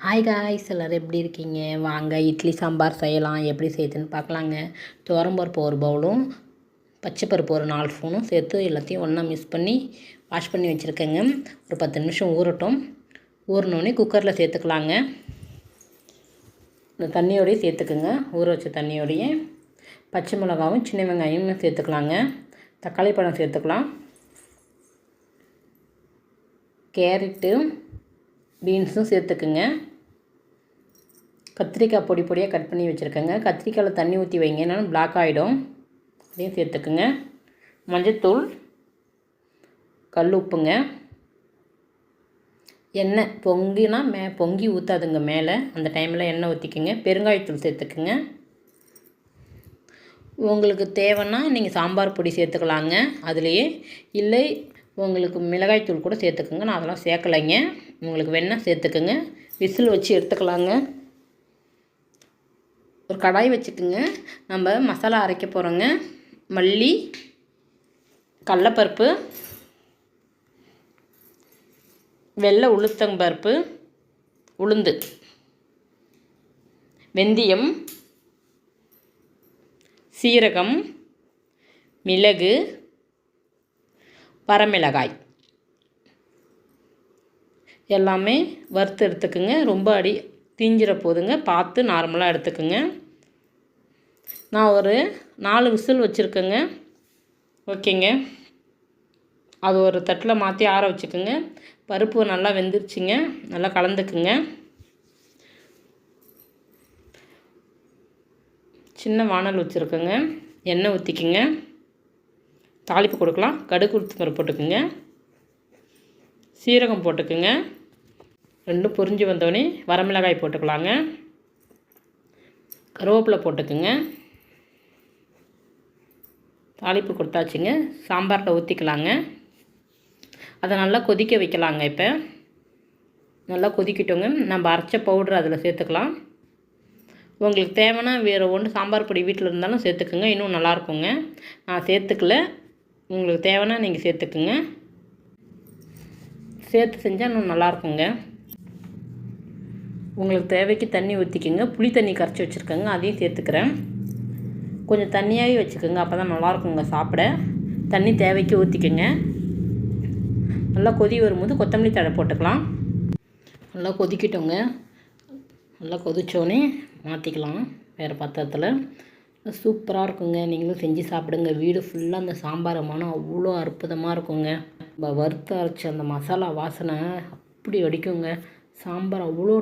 Hi guys, எல்லோரும் எப்படி இருக்கீங்க? வாங்க இட்லி சாம்பார் செய்யலாம். எப்படி செய்யுதுன்னு பார்க்கலாங்க. துவரம்பருப்பு ஒரு பவுலும் பச்சைப்பருப்பு ஒரு 4 ஸ்பூனும் சேர்த்து எல்லாத்தையும் ஒன்றா மிக்ஸ் பண்ணி வாஷ் பண்ணி வச்சுருக்கேங்க. ஒரு 10 நிமிஷம் ஊறட்டும். ஊறினோடனே குக்கரில் சேர்த்துக்கலாங்க. இந்த தண்ணியோடையே சேர்த்துக்குங்க. ஊற வச்ச தண்ணியோடையே பச்சை மிளகாவும் சின்ன வெங்காயமும் சேர்த்துக்கலாங்க. தக்காளி பழம் சேர்த்துக்கலாம். கேரட்டு பீன்ஸும் சேர்த்துக்குங்க. கத்திரிக்காய் பொடி பொடியாக கட் பண்ணி வச்சுருக்கேங்க. கத்திரிக்காயில் தண்ணி ஊற்றி வைங்க, ஏன்னா பிளாக் ஆகிடும். அதையும் சேர்த்துக்குங்க. மஞ்சத்தூள், கல் உப்புங்க, எண்ணெய் பொங்கினா பொங்கி ஊற்றாதுங்க மேலே, அந்த டைமில் எண்ணெய் ஊற்றிக்குங்க. பெருங்காயத்தூள் சேர்த்துக்குங்க. உங்களுக்கு தேவைன்னா நீங்கள் சாம்பார் பொடி சேர்த்துக்கலாங்க அதுலேயே, இல்லை உங்களுக்கு மிளகாய்த்தூள் கூட சேர்த்துக்குங்க. நான் அதெல்லாம் சேர்க்கலைங்க. உங்களுக்கு வேணால் சேர்த்துக்குங்க. விசில் வச்சு எடுத்துக்கலாங்க. ஒரு கடாய் வச்சுக்குங்க. நம்ம மசாலா அரைக்க போகிறோங்க. மல்லி, கடலப்பருப்பு, வெள்ளை உளுத்தம்பருப்பு, உளுந்து, வெந்தயம், சீரகம், மிளகு, வரமிளகாய் எல்லாமே வறுத்து எடுத்துக்குங்க. ரொம்ப தீஞ்சிர போதுங்க, பார்த்து நார்மலாக எடுத்துக்குங்க. நான் ஒரு 4 விசில் வச்சுருக்கேங்க. ஓகேங்க. அது ஒரு தட்டில் மாற்றி ஆற வச்சுக்கோங்க. பருப்பு நல்லா வெந்துருச்சுங்க. நல்லா கலந்துக்குங்க. சின்ன வானல் வச்சுருக்கேங்க. எண்ணெய் ஊற்றிக்குங்க. தாளிப்பு கொடுக்கலாம். கடுகு உளுத்தம்பருப்பு போட்டுக்குங்க. சீரகம் போட்டுக்குங்க. ரெண்டும் பொரிஞ்சு வந்தோடனே வரமிளகாய் போட்டுக்கலாங்க. கருவேப்பிலை போட்டுக்குங்க. தாளிப்பு கொடுத்தாச்சுங்க. சாம்பாரில் ஊற்றிக்கலாங்க. அதை நல்லா கொதிக்க வைக்கலாங்க. இப்போ நல்லா கொதிக்கிட்டோங்க. நம்ம அரைச்ச பவுட்ரு அதில் சேர்த்துக்கலாம். உங்களுக்கு தேவைன்னா வேறு ஒன்று சாம்பார் பொடி வீட்டில் இருந்தாலும் சேர்த்துக்குங்க, இன்னும் நல்லாயிருக்குங்க. நான் சேர்த்துக்கல. உங்களுக்கு தேவைன்னா நீங்கள் சேர்த்துக்குங்க. சேர்த்து செஞ்சால் இன்னும் நல்லாயிருக்குங்க. உங்களுக்கு தேவைக்கு தண்ணி ஊற்றிக்குங்க. புளி தண்ணி கரைச்சி வச்சுருக்கேங்க, அதையும் சேர்த்துக்கிறேன். கொஞ்சம் தண்ணியாகவே வச்சுக்கோங்க, அப்போ தான் நல்லாயிருக்குங்க சாப்பிட. தண்ணி தேவைக்கு ஊற்றிக்குங்க. நல்லா கொதி வரும்போது கொத்தமல்லி தழை போட்டுக்கலாம். நல்லா கொதிக்கிட்டோங்க. நல்லா கொதித்தோடனே மாற்றிக்கலாம் வேறு பாத்திரத்தில். சூப்பராக இருக்குங்க. நீங்களும் செஞ்சு சாப்பிடுங்க. வீடு ஃபுல்லாக அந்த சாம்பார் மனம் அவ்வளோ அற்புதமாக இருக்குங்க. வறுத்து அரைச்ச அந்த மசாலா வாசனை அப்படி அடிக்குங்க. சாம்பார் அவ்வளோ